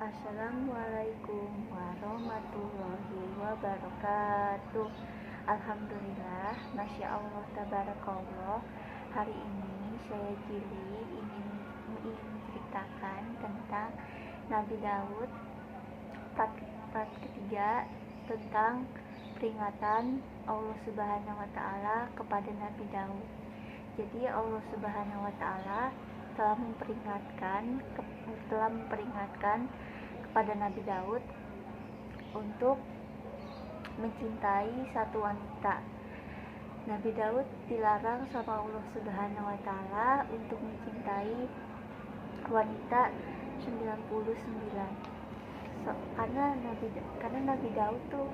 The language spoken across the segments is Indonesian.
Assalamualaikum warahmatullahi wabarakatuh. Alhamdulillah, Masya Allah, Tabarakallah. Hari ini saya Jili ingin menceritakan tentang Nabi Daud, part ketiga, tentang peringatan Allah Subhanahu wa Ta'ala kepada Nabi Daud. Jadi Allah Subhanahu wa Ta'ala telah memperingatkan kepada Nabi Daud untuk mencintai satu wanita. Nabi Daud dilarang sama Allah Subhanahu wa Ta'ala untuk mencintai wanita 99. Karena Nabi Daud tuh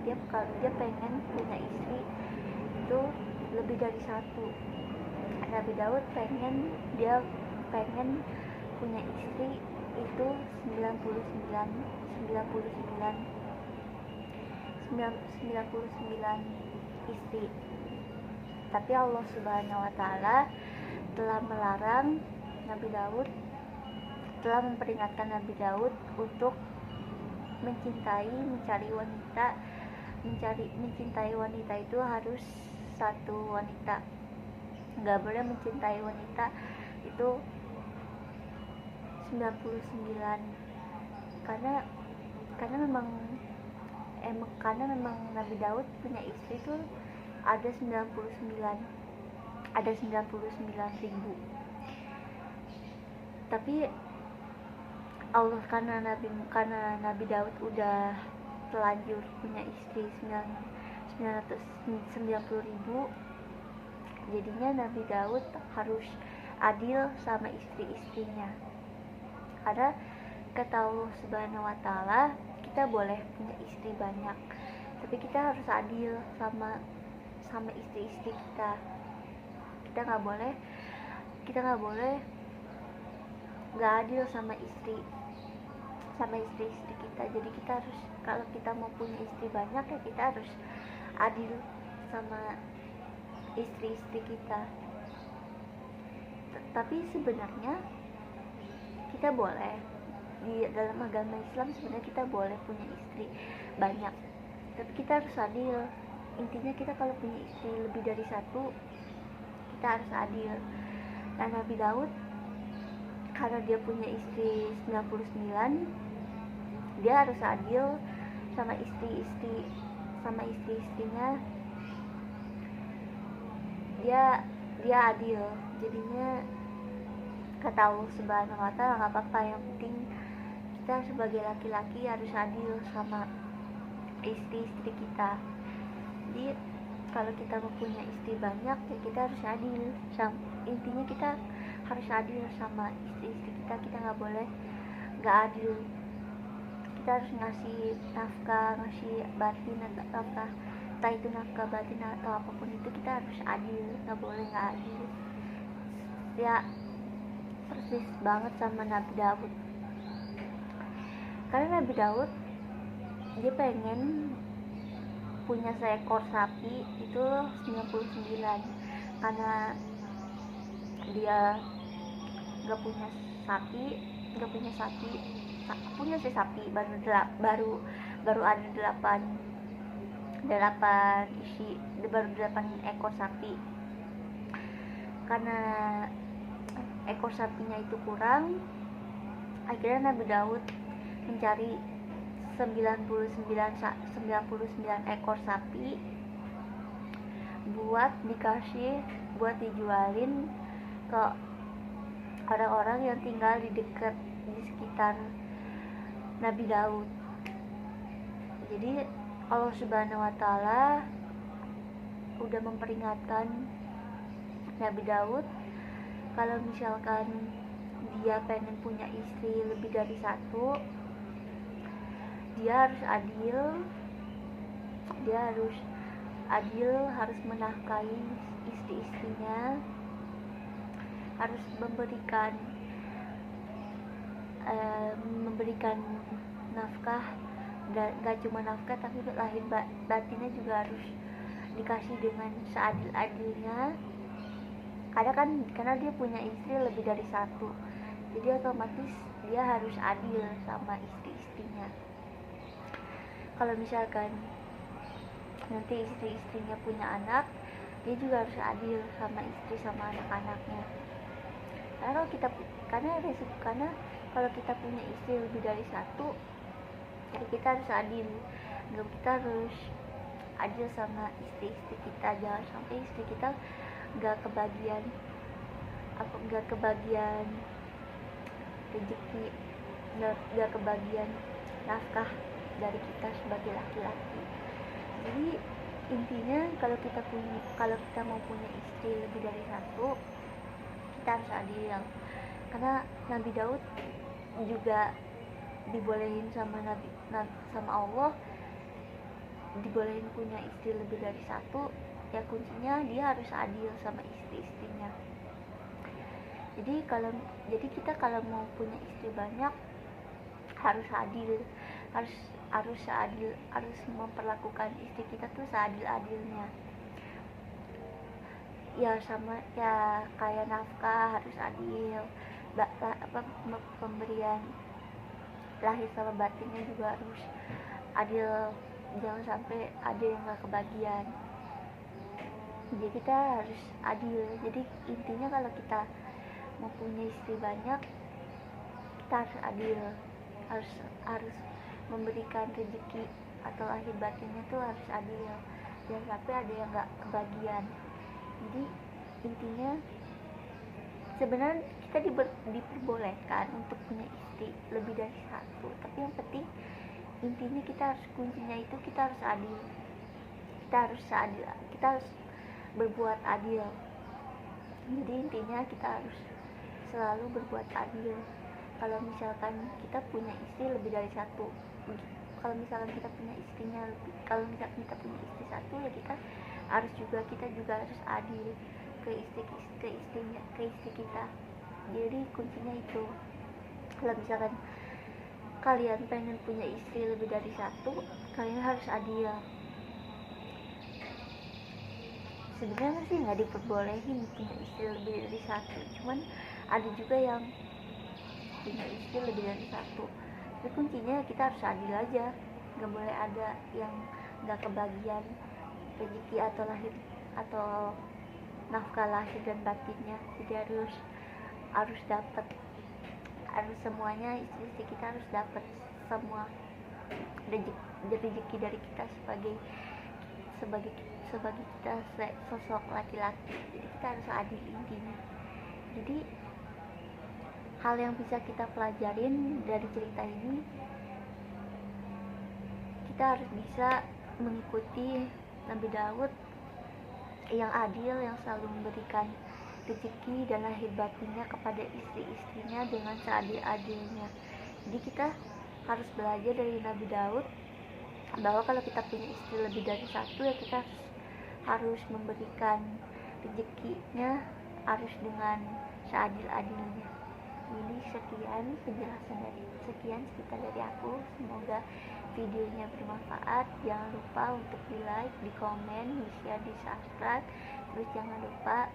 dia pengen punya istri itu lebih dari satu. Nabi Daud pengen punya istri itu 99 istri. Tapi Allah Subhanahu wa Ta'ala telah melarang Nabi Daud, telah memperingatkan Nabi Daud untuk mencintai wanita itu harus satu wanita. Nggak boleh mencintai wanita itu 99 karena memang Nabi Daud punya istri tuh ada 99.000. Tapi Allah karena Nabi Daud udah telanjur punya istri 990.000, jadinya Nabi Daud harus adil sama istri-istrinya. Karena kata Allah Subhanahu wa Ta'ala, kita boleh punya istri banyak, tapi kita harus adil sama istri-istri kita. Kita nggak boleh nggak adil sama istri-istri kita. Jadi kita harus, kalau kita mau punya istri banyak, ya kita harus adil sama istri-istri kita. Tapi sebenarnya kita boleh, di dalam agama Islam sebenarnya kita boleh punya istri banyak, tapi kita harus adil. Intinya kita kalau punya istri lebih dari satu, kita harus adil. Dan Nabi Daud karena dia punya istri 99, dia harus adil sama istri-istrinya. Dia adil, jadinya kata Allah Subhanahu wa Ta'ala, nggak apa-apa, yang penting kita sebagai laki-laki harus adil sama istri-istri kita. Jadi kalau kita mau punya istri banyak, ya kita harus adil. Intinya kita harus adil sama istri-istri kita. Kita nggak boleh nggak adil. Kita harus ngasih nafkah, ngasih batin atau nafkah, entah itu nafkah batin atau apapun itu, kita harus adil, nggak boleh nggak adil. Ya persis banget sama Nabi Daud. Karena Nabi Daud dia pengen punya seekor sapi itu 99, karena dia punya sapi baru ada 8 ekor sapi. Karena ekor sapinya itu kurang, akhirnya Nabi Daud mencari 99 ekor sapi buat dijualin ke orang-orang yang tinggal di sekitar Nabi Daud. Jadi Allah Subhanahu wa Ta'ala udah memperingatkan Nabi Daud kalau misalkan dia pengen punya istri lebih dari satu, dia harus adil, harus menafkahi istri-istrinya, harus memberikan nafkah, dan gak cuma nafkah tapi lahir batinnya juga harus dikasih dengan seadil-adilnya. Karena dia punya istri lebih dari satu, jadi otomatis dia harus adil sama istri-istrinya. Kalau misalkan nanti istri-istrinya punya anak, dia juga harus adil sama istri sama anak-anaknya. Karena kalau kita punya istri lebih dari satu, jadi kita harus adil. Kita harus adil sama istri-istri kita, jangan sampai istri kita nggak kebagian rezeki, nggak kebagian nafkah dari kita sebagai laki-laki. Jadi intinya kalau kita mau punya istri lebih dari satu, kita harus adil. Karena Nabi Daud juga dibolehin sama Allah, dibolehin punya istri lebih dari satu. Ya kuncinya dia harus adil sama istri-istrinya. Jadi kita kalau mau punya istri banyak harus adil, harus memperlakukan istri kita tuh seadil-adilnya. Ya sama ya kayak nafkah harus adil, pemberian lahir sama batinnya juga harus adil, jangan sampai ada yang gak kebagian. Jadi kita harus adil. Jadi intinya kalau kita mau punya istri banyak, kita harus adil, harus memberikan rezeki atau lahir batinnya tuh harus adil, jangan sampai ada yang gak kebagian. Jadi intinya sebenarnya kita diperbolehkan untuk punya istri lebih dari satu, tapi yang penting intinya kuncinya itu kita harus adil, kita harus berbuat adil. Jadi intinya kita harus selalu berbuat adil. Kalau misalkan kita punya istri lebih dari satu, kalau misalkan kita punya istri satu, ya kita juga harus adil ke istri kita. Jadi kuncinya itu. Kalau misalkan kalian pengen punya istri lebih dari satu, kalian harus adil. Sebenarnya sih nggak diperbolehin punya istri lebih dari satu, cuman ada juga yang punya istri lebih dari satu. Tapi kuncinya kita harus adil aja, nggak boleh ada yang nggak kebagian rezeki atau nafkah lahir dan batinnya. Jadi harus semuanya, istri kita harus dapat semua rezeki dari kita sebagai kita sosok laki-laki. Jadi kita harus adil intinya. Jadi hal yang bisa kita pelajarin dari cerita ini, kita harus bisa mengikuti Nabi Daud yang adil, yang selalu memberikan rezeki dan lahir batinnya kepada istri-istrinya dengan seadil-adilnya. Jadi kita harus belajar dari Nabi Daud bahwa kalau kita punya istri lebih dari satu, ya kita harus memberikan rezekinya harus dengan seadil-adilnya. Jadi sekian cerita dari aku. Semoga videonya bermanfaat. Jangan lupa untuk di like, di komen, di share, di subscribe. Terus jangan lupa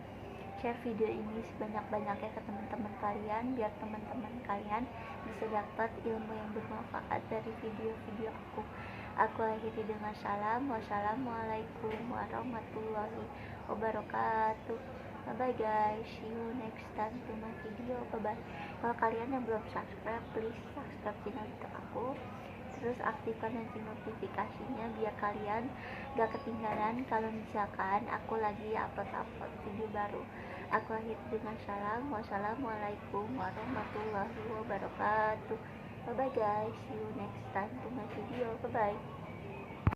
share video ini sebanyak-banyaknya ke teman-teman kalian, biar teman-teman kalian bisa dapat ilmu yang bermanfaat dari video-video aku. Aku akhiri dengan salam. Wassalamualaikum warahmatullahi wabarakatuh. Bye bye guys, see you next time to my video. Bye bye. Kalau kalian yang belum subscribe, please subscribe channel YouTube aku. Terus aktifkan notifikasinya biar kalian gak ketinggalan kalau misalkan aku lagi upload video baru. Aku akhiri dengan salam. Wassalamualaikum warahmatullahi wabarakatuh. Bye bye guys, see you next time to my video. Bye bye.